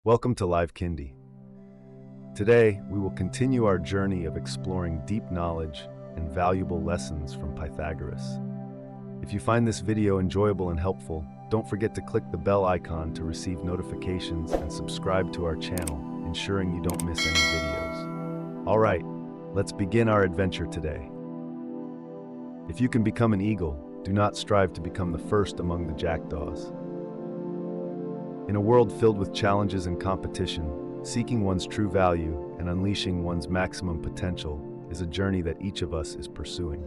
Welcome to Live Kindly. Today, we will continue our journey of exploring deep knowledge and valuable lessons from Pythagoras. If you find this video enjoyable and helpful, don't forget to click the bell icon to receive notifications and subscribe to our channel, ensuring you don't miss any videos. All right, let's begin our adventure today. If you can become an eagle, do not strive to become the first among the jackdaws. In a world filled with challenges and competition, seeking one's true value and unleashing one's maximum potential is a journey that each of us is pursuing.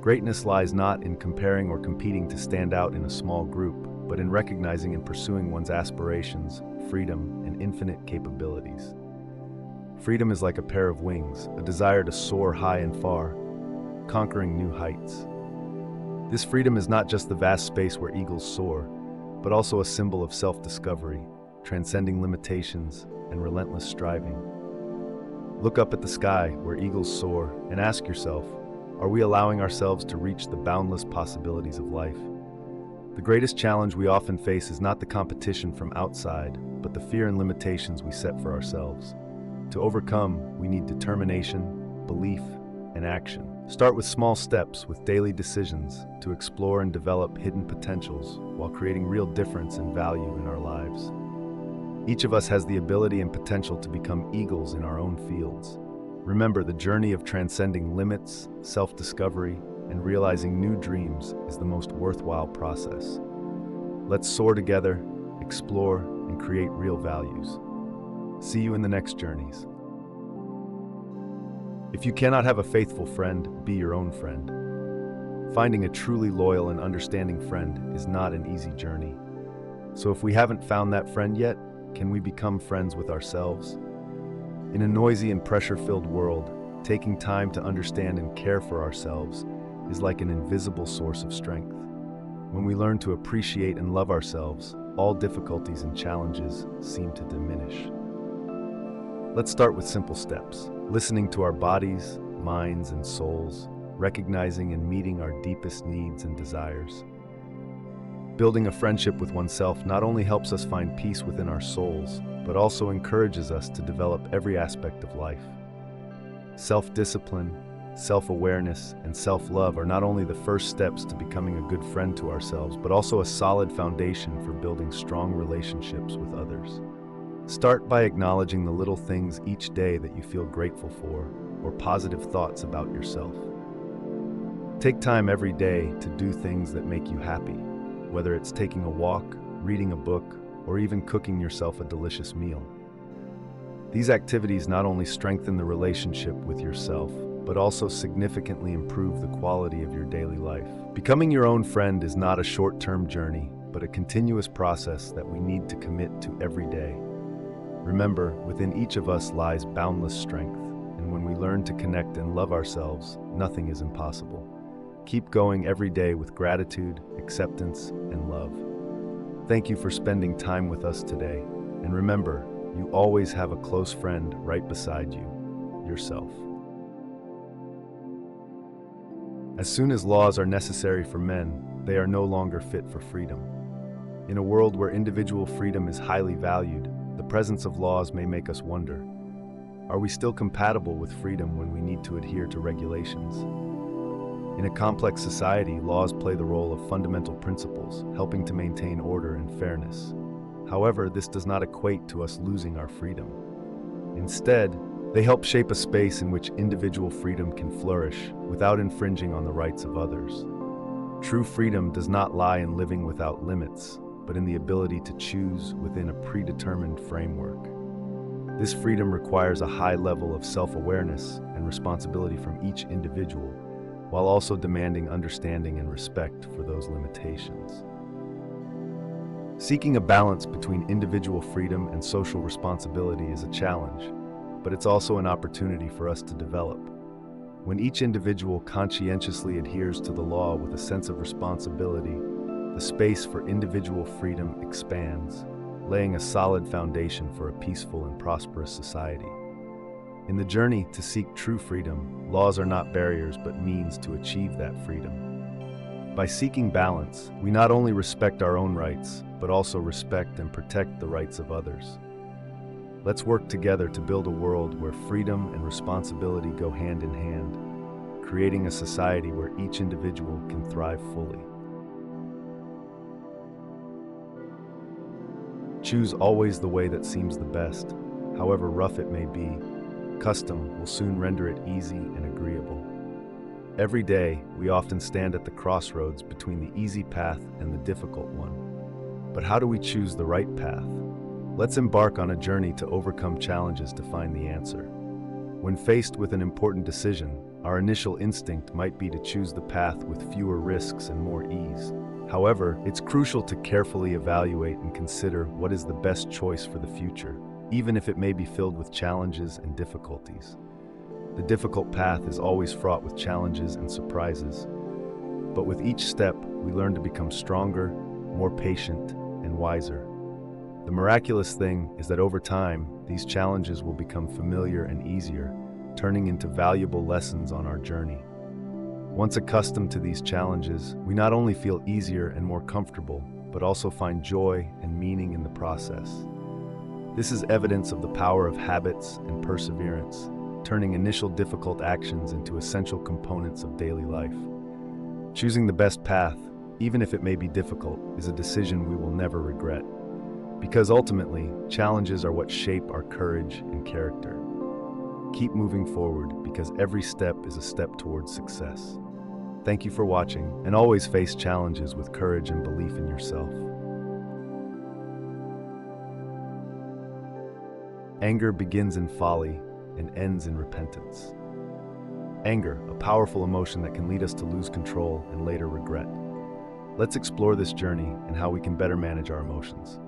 Greatness lies not in comparing or competing to stand out in a small group, but in recognizing and pursuing one's aspirations, freedom, and infinite capabilities. Freedom is like a pair of wings, a desire to soar high and far, conquering new heights. This freedom is not just the vast space where eagles soar, but also a symbol of self-discovery, transcending limitations, and relentless striving. Look up at the sky where eagles soar and ask yourself, are we allowing ourselves to reach the boundless possibilities of life? The greatest challenge we often face is not the competition from outside, but the fear and limitations we set for ourselves. To overcome, we need determination, belief, and action. Start with small steps with daily decisions to explore and develop hidden potentials while creating real difference and value in our lives. Each of us has the ability and potential to become eagles in our own fields. Remember, the journey of transcending limits, self-discovery, and realizing new dreams is the most worthwhile process. Let's soar together, explore, and create real values. See you in the next journeys. If you cannot have a faithful friend, be your own friend. Finding a truly loyal and understanding friend is not an easy journey. So if we haven't found that friend yet, can we become friends with ourselves? In a noisy and pressure-filled world, taking time to understand and care for ourselves is like an invisible source of strength. When we learn to appreciate and love ourselves, all difficulties and challenges seem to diminish. Let's start with simple steps. Listening to our bodies, minds, and souls, recognizing and meeting our deepest needs and desires. Building a friendship with oneself not only helps us find peace within our souls, but also encourages us to develop every aspect of life. Self-discipline, self-awareness, and self-love are not only the first steps to becoming a good friend to ourselves, but also a solid foundation for building strong relationships with others. Start by acknowledging the little things each day that you feel grateful for, or positive thoughts about yourself. Take time every day to do things that make you happy, whether it's taking a walk, reading a book, or even cooking yourself a delicious meal. These activities not only strengthen the relationship with yourself, but also significantly improve the quality of your daily life. Becoming your own friend is not a short-term journey, but a continuous process that we need to commit to every day. Remember, within each of us lies boundless strength, and when we learn to connect and love ourselves, nothing is impossible. Keep going every day with gratitude, acceptance, and love. Thank you for spending time with us today, and remember, you always have a close friend right beside you, yourself. As soon as laws are necessary for men, they are no longer fit for freedom. In a world where individual freedom is highly valued, the presence of laws may make us wonder, are we still compatible with freedom when we need to adhere to regulations? In a complex society, laws play the role of fundamental principles, helping to maintain order and fairness. However, this does not equate to us losing our freedom. Instead, they help shape a space in which individual freedom can flourish without infringing on the rights of others. True freedom does not lie in living without limits, but in the ability to choose within a predetermined framework. This freedom requires a high level of self-awareness and responsibility from each individual, while also demanding understanding and respect for those limitations. Seeking a balance between individual freedom and social responsibility is a challenge, but it's also an opportunity for us to develop. When each individual conscientiously adheres to the law with a sense of responsibility, the space for individual freedom expands, laying a solid foundation for a peaceful and prosperous society. In the journey to seek true freedom, laws are not barriers but means to achieve that freedom. By seeking balance, we not only respect our own rights, but also respect and protect the rights of others. Let's work together to build a world where freedom and responsibility go hand in hand, creating a society where each individual can thrive fully. Choose always the way that seems the best, however rough it may be. Custom will soon render it easy and agreeable. Every day, we often stand at the crossroads between the easy path and the difficult one. But how do we choose the right path? Let's embark on a journey to overcome challenges to find the answer. When faced with an important decision, our initial instinct might be to choose the path with fewer risks and more ease. However, it's crucial to carefully evaluate and consider what is the best choice for the future, even if it may be filled with challenges and difficulties. The difficult path is always fraught with challenges and surprises, but with each step, we learn to become stronger, more patient, and wiser. The miraculous thing is that over time, these challenges will become familiar and easier, turning into valuable lessons on our journey. Once accustomed to these challenges, we not only feel easier and more comfortable, but also find joy and meaning in the process. This is evidence of the power of habits and perseverance, turning initial difficult actions into essential components of daily life. Choosing the best path, even if it may be difficult, is a decision we will never regret. Because ultimately, challenges are what shape our courage and character. Keep moving forward because every step is a step towards success. Thank you for watching, and always face challenges with courage and belief in yourself. Anger begins in folly and ends in repentance. Anger, a powerful emotion that can lead us to lose control and later regret. Let's explore this journey and how we can better manage our emotions.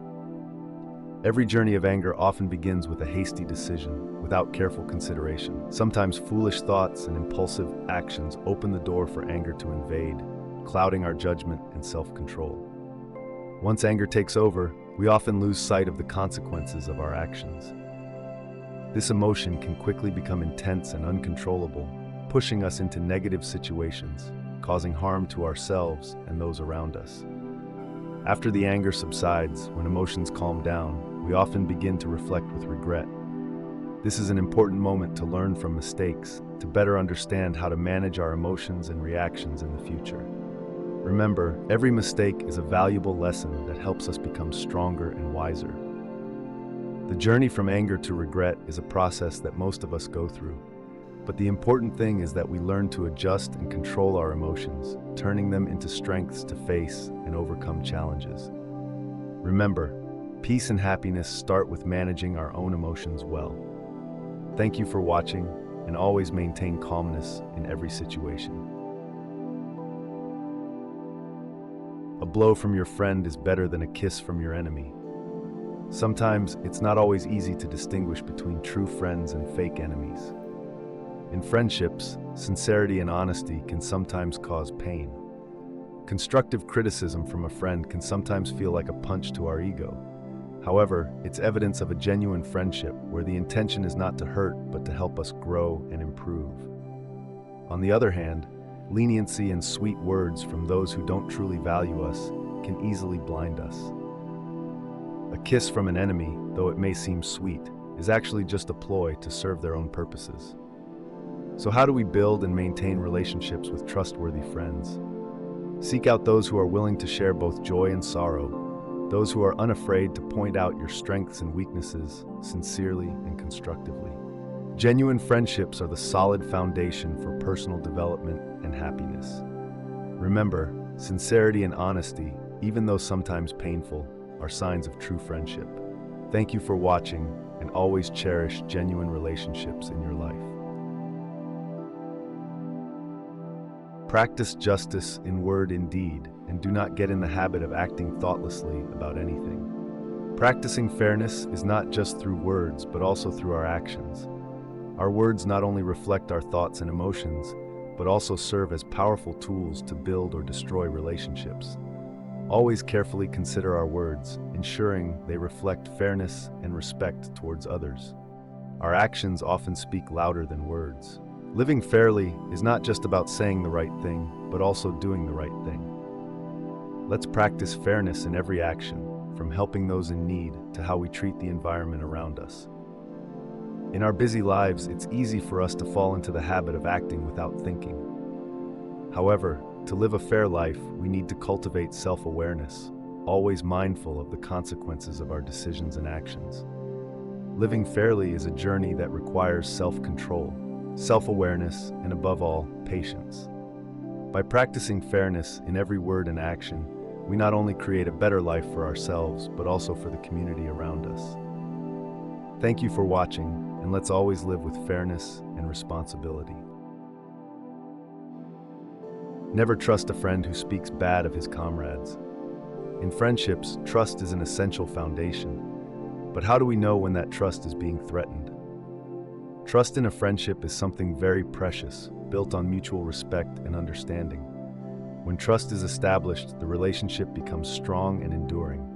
Every journey of anger often begins with a hasty decision, without careful consideration. Sometimes foolish thoughts and impulsive actions open the door for anger to invade, clouding our judgment and self-control. Once anger takes over, we often lose sight of the consequences of our actions. This emotion can quickly become intense and uncontrollable, pushing us into negative situations, causing harm to ourselves and those around us. After the anger subsides, when emotions calm down, we often begin to reflect with regret. This is an important moment to learn from mistakes, to better understand how to manage our emotions and reactions in the future. Remember, every mistake is a valuable lesson that helps us become stronger and wiser. The journey from anger to regret is a process that most of us go through. But the important thing is that we learn to adjust and control our emotions, turning them into strengths to face and overcome challenges. Remember, peace and happiness start with managing our own emotions well. Thank you for watching, and always maintain calmness in every situation. A blow from your friend is better than a kiss from your enemy. Sometimes it's not always easy to distinguish between true friends and fake enemies. In friendships, sincerity and honesty can sometimes cause pain. Constructive criticism from a friend can sometimes feel like a punch to our ego. However, it's evidence of a genuine friendship where the intention is not to hurt but to help us grow and improve. On the other hand, leniency and sweet words from those who don't truly value us can easily blind us. A kiss from an enemy, though it may seem sweet, is actually just a ploy to serve their own purposes. So how do we build and maintain relationships with trustworthy friends? Seek out those who are willing to share both joy and sorrow, those who are unafraid to point out your strengths and weaknesses sincerely and constructively. Genuine friendships are the solid foundation for personal development and happiness. Remember, sincerity and honesty, even though sometimes painful, are signs of true friendship. Thank you for watching, and always cherish genuine relationships in your life. Practice justice in word and deed, and do not get in the habit of acting thoughtlessly about anything. Practicing fairness is not just through words, but also through our actions. Our words not only reflect our thoughts and emotions, but also serve as powerful tools to build or destroy relationships. Always carefully consider our words, ensuring they reflect fairness and respect towards others. Our actions often speak louder than words. Living fairly is not just about saying the right thing, but also doing the right thing. Let's practice fairness in every action, from helping those in need to how we treat the environment around us. In our busy lives, it's easy for us to fall into the habit of acting without thinking. However, to live a fair life, we need to cultivate self-awareness, always mindful of the consequences of our decisions and actions. Living fairly is a journey that requires self-control, self-awareness, and above all, patience. By practicing fairness in every word and action, we not only create a better life for ourselves, but also for the community around us. Thank you for watching, and let's always live with fairness and responsibility. Never trust a friend who speaks bad of his comrades. In friendships, trust is an essential foundation. But how do we know when that trust is being threatened? Trust in a friendship is something very precious, built on mutual respect and understanding. When trust is established, the relationship becomes strong and enduring.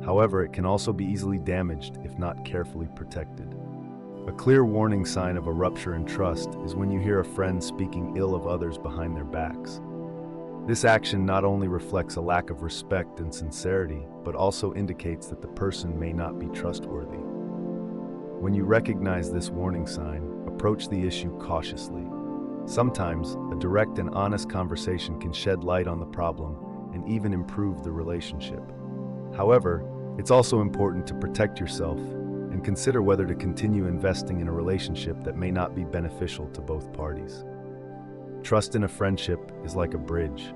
However, it can also be easily damaged if not carefully protected. A clear warning sign of a rupture in trust is when you hear a friend speaking ill of others behind their backs. This action not only reflects a lack of respect and sincerity, but also indicates that the person may not be trustworthy. When you recognize this warning sign, approach the issue cautiously. Sometimes, a direct and honest conversation can shed light on the problem and even improve the relationship. However, it's also important to protect yourself and consider whether to continue investing in a relationship that may not be beneficial to both parties. Trust in a friendship is like a bridge,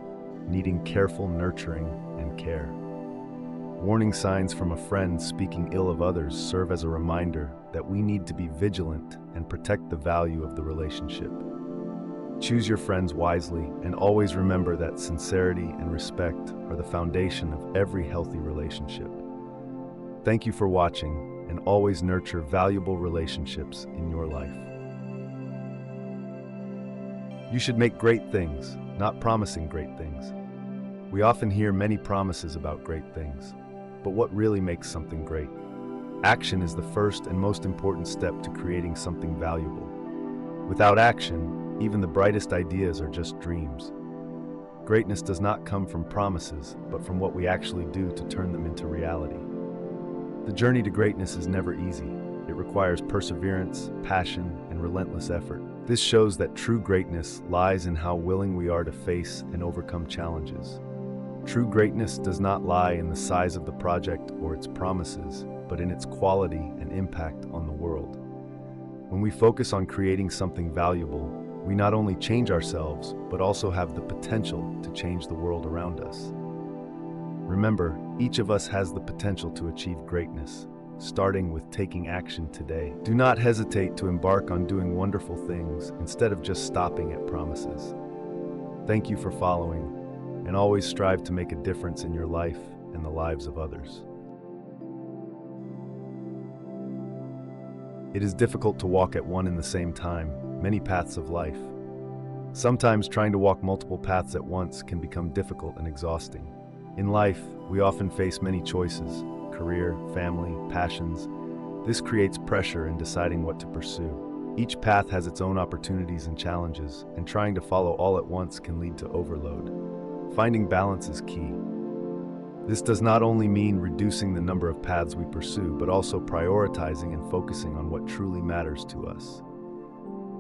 needing careful nurturing and care. Warning signs from a friend speaking ill of others serve as a reminder that we need to be vigilant and protect the value of the relationship. Choose your friends wisely and always remember that sincerity and respect are the foundation of every healthy relationship. Thank you for watching, and always nurture valuable relationships in your life. You should make great things, not promising great things. We often hear many promises about great things, but what really makes something great? Action is the first and most important step to creating something valuable. Without action, even the brightest ideas are just dreams. Greatness does not come from promises, but from what we actually do to turn them into reality. The journey to greatness is never easy. It requires perseverance, passion, and relentless effort. This shows that true greatness lies in how willing we are to face and overcome challenges. True greatness does not lie in the size of the project or its promises, but in its quality and impact on the world. When we focus on creating something valuable, we not only change ourselves, but also have the potential to change the world around us. Remember, each of us has the potential to achieve greatness, starting with taking action today. Do not hesitate to embark on doing wonderful things instead of just stopping at promises. Thank you for following, and always strive to make a difference in your life and the lives of others. It is difficult to walk at one and the same time, many paths of life. Sometimes trying to walk multiple paths at once can become difficult and exhausting. In life, we often face many choices: career, family, passions. This creates pressure in deciding what to pursue. Each path has its own opportunities and challenges, and trying to follow all at once can lead to overload. Finding balance is key. This does not only mean reducing the number of paths we pursue, but also prioritizing and focusing on what truly matters to us.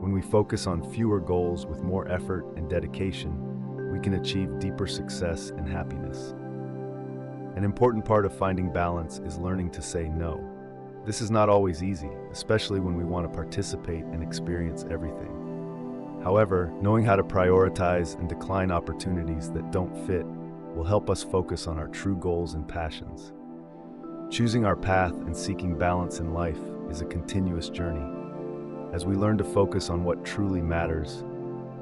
When we focus on fewer goals with more effort and dedication, we can achieve deeper success and happiness. An important part of finding balance is learning to say no. This is not always easy, especially when we want to participate and experience everything. However, knowing how to prioritize and decline opportunities that don't fit will help us focus on our true goals and passions. Choosing our path and seeking balance in life is a continuous journey. As we learn to focus on what truly matters,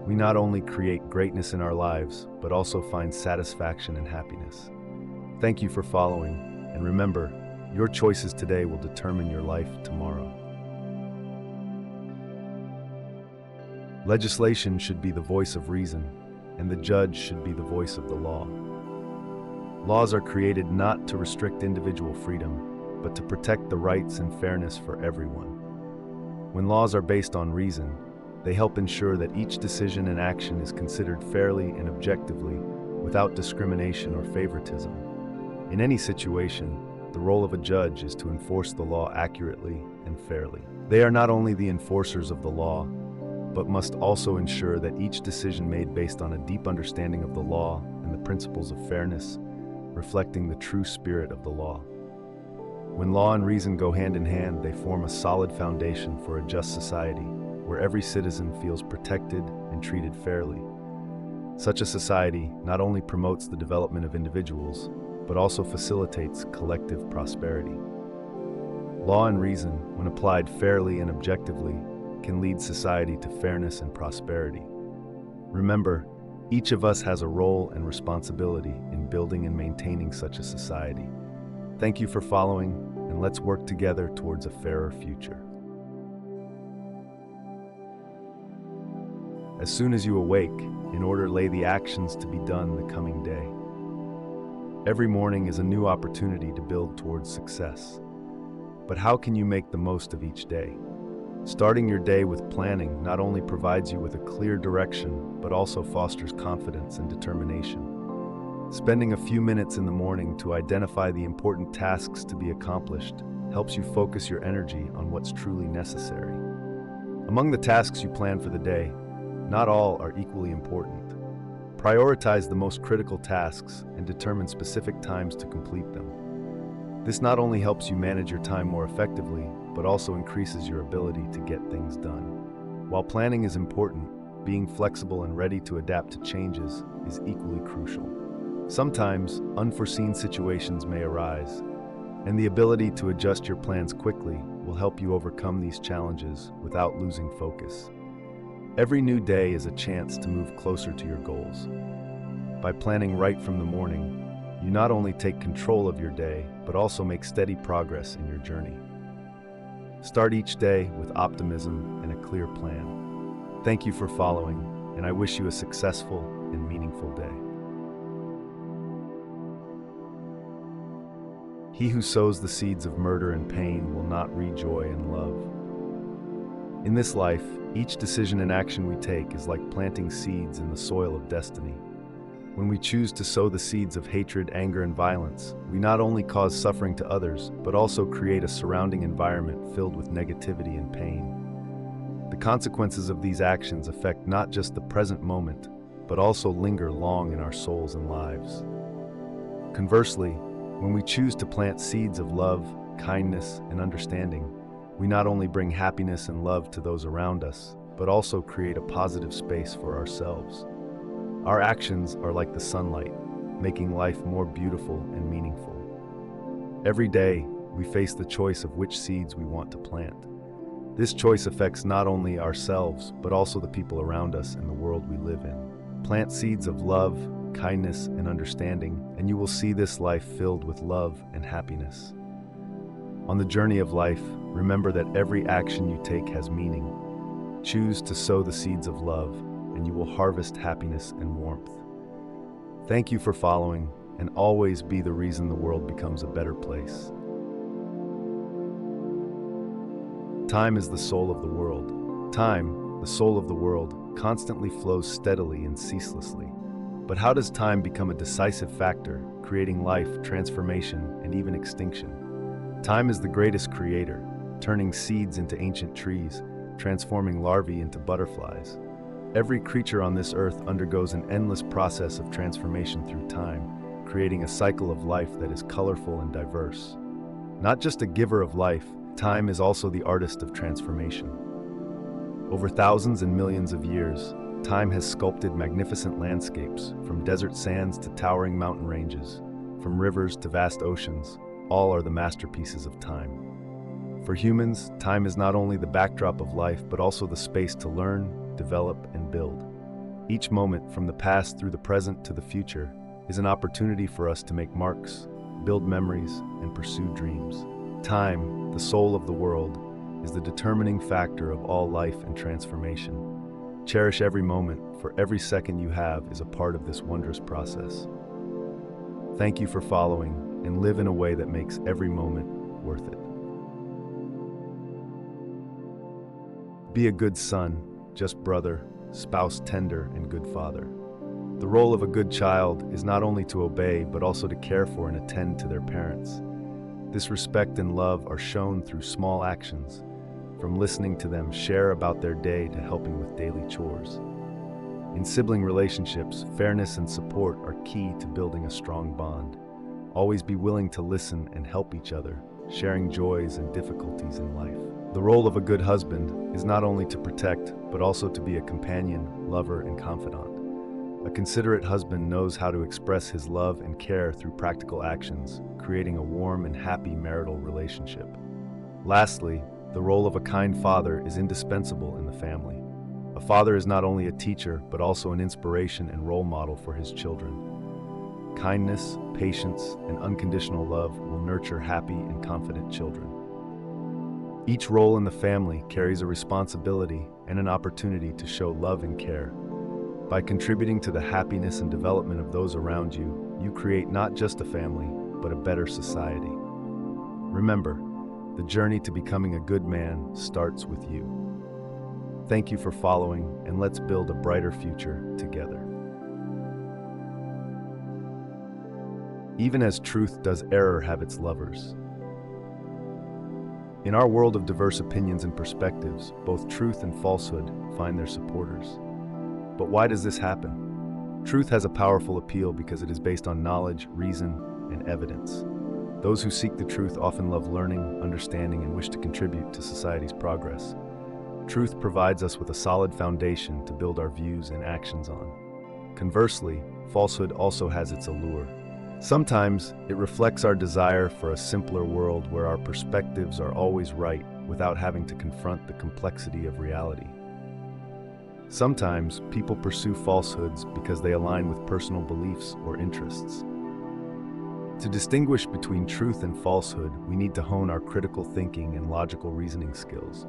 we not only create greatness in our lives, but also find satisfaction and happiness. Thank you for following, and remember, your choices today will determine your life tomorrow. Legislation should be the voice of reason, and the judge should be the voice of the law. Laws are created not to restrict individual freedom, but to protect the rights and fairness for everyone. When laws are based on reason, they help ensure that each decision and action is considered fairly and objectively, without discrimination or favoritism. In any situation, the role of a judge is to enforce the law accurately and fairly. They are not only the enforcers of the law, but must also ensure that each decision made based on a deep understanding of the law and the principles of fairness, reflecting the true spirit of the law. When law and reason go hand in hand, they form a solid foundation for a just society, where every citizen feels protected and treated fairly. Such a society not only promotes the development of individuals, but also facilitates collective prosperity. Law and reason, when applied fairly and objectively, can lead society to fairness and prosperity. Remember, each of us has a role and responsibility in building and maintaining such a society. Thank you for following, and let's work together towards a fairer future. As soon as you awake, in order lay the actions to be done the coming day. Every morning is a new opportunity to build towards success. But how can you make the most of each day? Starting your day with planning not only provides you with a clear direction, but also fosters confidence and determination. Spending a few minutes in the morning to identify the important tasks to be accomplished helps you focus your energy on what's truly necessary. Among the tasks you plan for the day, not all are equally important. Prioritize the most critical tasks and determine specific times to complete them. This not only helps you manage your time more effectively, but also increases your ability to get things done. While planning is important, being flexible and ready to adapt to changes is equally crucial. Sometimes, unforeseen situations may arise, and the ability to adjust your plans quickly will help you overcome these challenges without losing focus. Every new day is a chance to move closer to your goals. By planning right from the morning, you not only take control of your day, but also make steady progress in your journey. Start each day with optimism and a clear plan. Thank you for following, and I wish you a successful and meaningful day. He who sows the seeds of murder and pain will not reap joy and love. In this life, each decision and action we take is like planting seeds in the soil of destiny. When we choose to sow the seeds of hatred, anger, and violence, we not only cause suffering to others, but also create a surrounding environment filled with negativity and pain. The consequences of these actions affect not just the present moment, but also linger long in our souls and lives. Conversely, when we choose to plant seeds of love, kindness, and understanding, we not only bring happiness and love to those around us, but also create a positive space for ourselves. Our actions are like the sunlight, making life more beautiful and meaningful. Every day, we face the choice of which seeds we want to plant. This choice affects not only ourselves, but also the people around us and the world we live in. Plant seeds of love, kindness, and understanding, and you will see this life filled with love and happiness. On the journey of life, remember that every action you take has meaning. Choose to sow the seeds of love, and you will harvest happiness and warmth. Thank you for following, and always be the reason the world becomes a better place. Time is the soul of the world. Time, the soul of the world, constantly flows steadily and ceaselessly. But how does time become a decisive factor, creating life, transformation, and even extinction? Time is the greatest creator, turning seeds into ancient trees, transforming larvae into butterflies. Every creature on this earth undergoes an endless process of transformation through time, creating a cycle of life that is colorful and diverse. Not just a giver of life, time is also the artist of transformation. Over thousands and millions of years, time has sculpted magnificent landscapes, from desert sands to towering mountain ranges, from rivers to vast oceans. All are the masterpieces of time. For humans, time is not only the backdrop of life, but also the space to learn, develop, and build. Each moment, from the past through the present to the future, is an opportunity for us to make marks, build memories, and pursue dreams. Time, the soul of the world, is the determining factor of all life and transformation. Cherish every moment, for every second you have is a part of this wondrous process. Thank you for following, and live in a way that makes every moment worth it. Be a good son, just brother, spouse tender, and good father. The role of a good child is not only to obey, but also to care for and attend to their parents. This respect and love are shown through small actions, from listening to them share about their day to helping with daily chores. In sibling relationships, fairness and support are key to building a strong bond. Always be willing to listen and help each other, sharing joys and difficulties in life. The role of a good husband is not only to protect, but also to be a companion, lover, and confidant. A considerate husband knows how to express his love and care through practical actions, creating a warm and happy marital relationship. Lastly, the role of a kind father is indispensable in the family. A father is not only a teacher, but also an inspiration and role model for his children. Kindness, patience, and unconditional love will nurture happy and confident children. Each role in the family carries a responsibility and an opportunity to show love and care. By contributing to the happiness and development of those around you, you create not just a family, but a better society. Remember, the journey to becoming a good man starts with you. Thank you for following, and let's build a brighter future together. Even as truth does error have its lovers. In our world of diverse opinions and perspectives, both truth and falsehood find their supporters. But why does this happen? Truth has a powerful appeal because it is based on knowledge, reason, and evidence. Those who seek the truth often love learning, understanding, and wish to contribute to society's progress. Truth provides us with a solid foundation to build our views and actions on. Conversely, falsehood also has its allure. Sometimes it reflects our desire for a simpler world where our perspectives are always right without having to confront the complexity of reality. Sometimes people pursue falsehoods because they align with personal beliefs or interests. To distinguish between truth and falsehood, we need to hone our critical thinking and logical reasoning skills.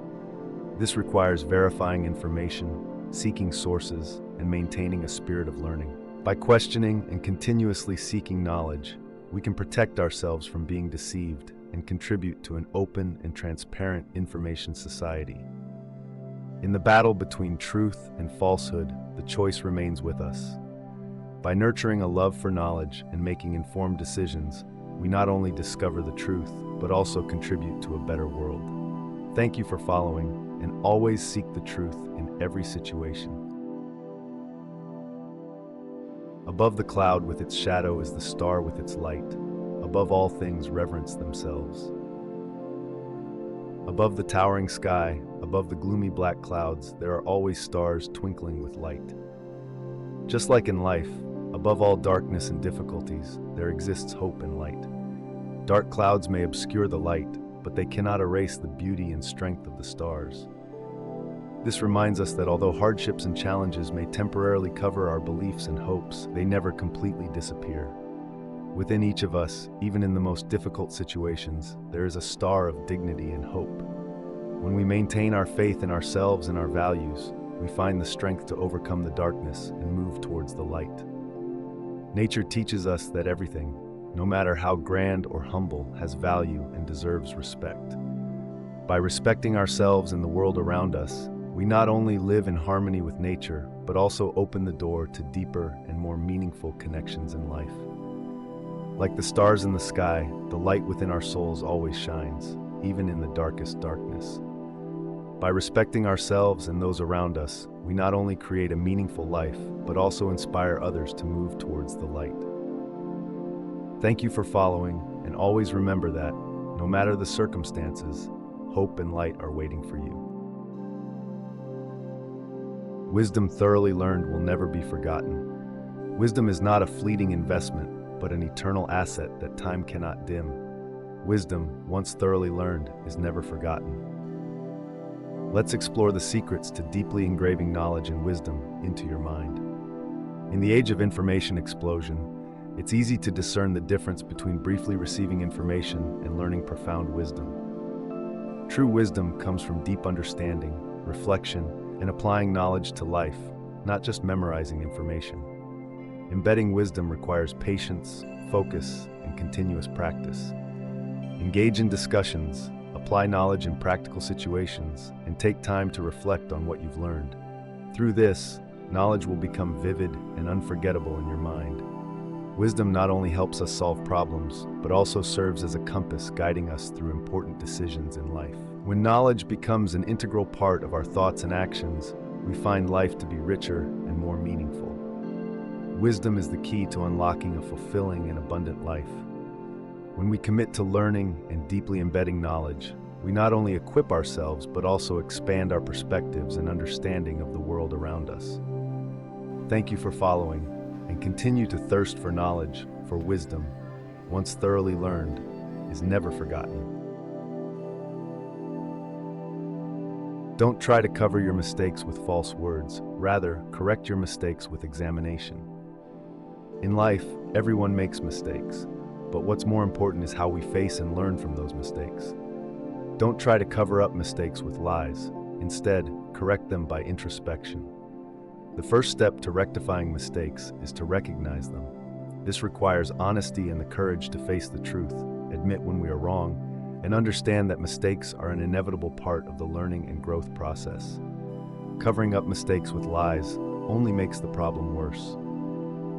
This requires verifying information, seeking sources, and maintaining a spirit of learning. By questioning and continuously seeking knowledge, we can protect ourselves from being deceived and contribute to an open and transparent information society. In the battle between truth and falsehood, the choice remains with us. By nurturing a love for knowledge and making informed decisions, we not only discover the truth, but also contribute to a better world. Thank you for following, and always seek the truth in every situation. Above the cloud with its shadow is the star with its light. Above all things reverence themselves. Above the towering sky, above the gloomy black clouds, there are always stars twinkling with light. Just like in life, above all darkness and difficulties, there exists hope and light. Dark clouds may obscure the light, but they cannot erase the beauty and strength of the stars. This reminds us that although hardships and challenges may temporarily cover our beliefs and hopes, they never completely disappear. Within each of us, even in the most difficult situations, there is a star of dignity and hope. When we maintain our faith in ourselves and our values, we find the strength to overcome the darkness and move towards the light. Nature teaches us that everything, no matter how grand or humble, has value and deserves respect. By respecting ourselves and the world around us, we not only live in harmony with nature, but also open the door to deeper and more meaningful connections in life. Like the stars in the sky, the light within our souls always shines, even in the darkest darkness. By respecting ourselves and those around us, we not only create a meaningful life, but also inspire others to move towards the light. Thank you for following, and always remember that, no matter the circumstances, hope and light are waiting for you. Wisdom thoroughly learned will never be forgotten. Wisdom is not a fleeting investment, but an eternal asset that time cannot dim. Wisdom, once thoroughly learned, is never forgotten. Let's explore the secrets to deeply engraving knowledge and wisdom into your mind. In the age of information explosion, it's easy to discern the difference between briefly receiving information and learning profound wisdom. True wisdom comes from deep understanding, reflection, and applying knowledge to life, not just memorizing information. Embedding wisdom requires patience, focus, and continuous practice. Engage in discussions, apply knowledge in practical situations, and take time to reflect on what you've learned. Through this, knowledge will become vivid and unforgettable in your mind. Wisdom not only helps us solve problems, but also serves as a compass guiding us through important decisions in life. When knowledge becomes an integral part of our thoughts and actions, we find life to be richer and more meaningful. Wisdom is the key to unlocking a fulfilling and abundant life. When we commit to learning and deeply embedding knowledge, we not only equip ourselves but also expand our perspectives and understanding of the world around us. Thank you for following, and continue to thirst for knowledge, for wisdom, once thoroughly learned, is never forgotten. Don't try to cover your mistakes with false words. Rather, correct your mistakes with examination. In life, everyone makes mistakes, but what's more important is how we face and learn from those mistakes. Don't try to cover up mistakes with lies. Instead, correct them by introspection. The first step to rectifying mistakes is to recognize them. This requires honesty and the courage to face the truth, admit when we are wrong, and understand that mistakes are an inevitable part of the learning and growth process. Covering up mistakes with lies only makes the problem worse.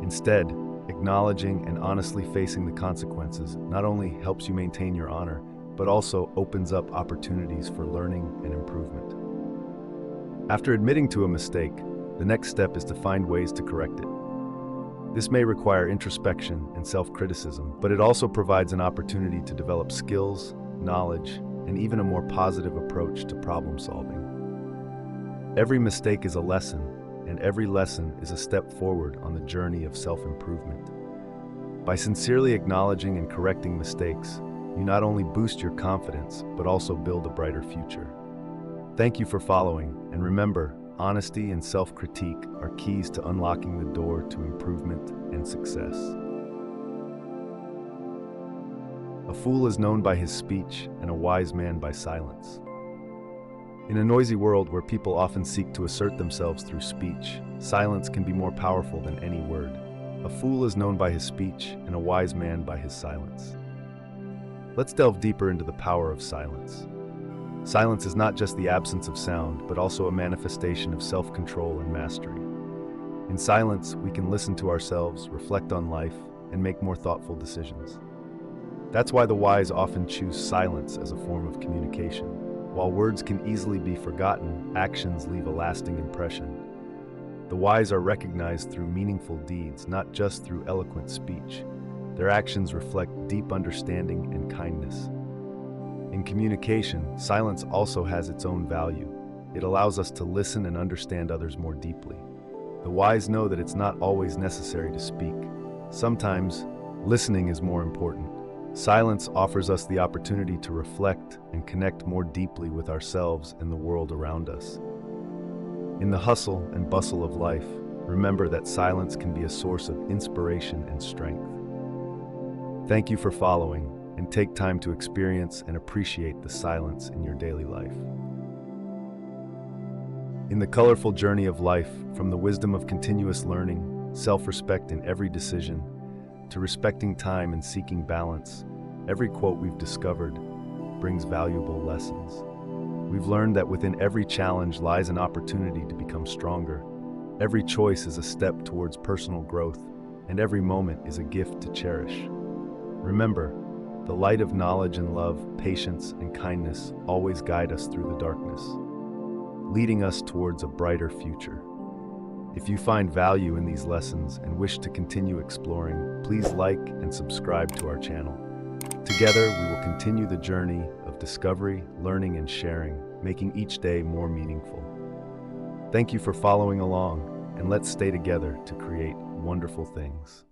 Instead, acknowledging and honestly facing the consequences not only helps you maintain your honor, but also opens up opportunities for learning and improvement. After admitting to a mistake, the next step is to find ways to correct it. This may require introspection and self-criticism, but it also provides an opportunity to develop skills, knowledge, and even a more positive approach to problem solving. Every mistake is a lesson, and every lesson is a step forward on the journey of self-improvement. By sincerely acknowledging and correcting mistakes, you not only boost your confidence, but also build a brighter future. Thank you for following, and remember, honesty and self-critique are keys to unlocking the door to improvement and success. A fool is known by his speech, and a wise man by silence. In a noisy world where people often seek to assert themselves through speech, silence can be more powerful than any word. A fool is known by his speech, and a wise man by his silence. Let's delve deeper into the power of silence. Silence is not just the absence of sound, but also a manifestation of self-control and mastery. In silence, we can listen to ourselves, reflect on life, and make more thoughtful decisions. That's why the wise often choose silence as a form of communication. While words can easily be forgotten, actions leave a lasting impression. The wise are recognized through meaningful deeds, not just through eloquent speech. Their actions reflect deep understanding and kindness. In communication, silence also has its own value. It allows us to listen and understand others more deeply. The wise know that it's not always necessary to speak. Sometimes, listening is more important. Silence offers us the opportunity to reflect and connect more deeply with ourselves and the world around us. In the hustle and bustle of life, remember that silence can be a source of inspiration and strength. Thank you for following, and take time to experience and appreciate the silence in your daily life. In the colorful journey of life, from the wisdom of continuous learning, self-respect in every decision, to respecting time and seeking balance, every quote we've discovered brings valuable lessons. We've learned that within every challenge lies an opportunity to become stronger. Every choice is a step towards personal growth, and every moment is a gift to cherish. Remember, the light of knowledge and love, patience and kindness always guide us through the darkness, leading us towards a brighter future. If you find value in these lessons and wish to continue exploring, please like and subscribe to our channel. Together, we will continue the journey of discovery, learning, and sharing, making each day more meaningful. Thank you for following along, and let's stay together to create wonderful things.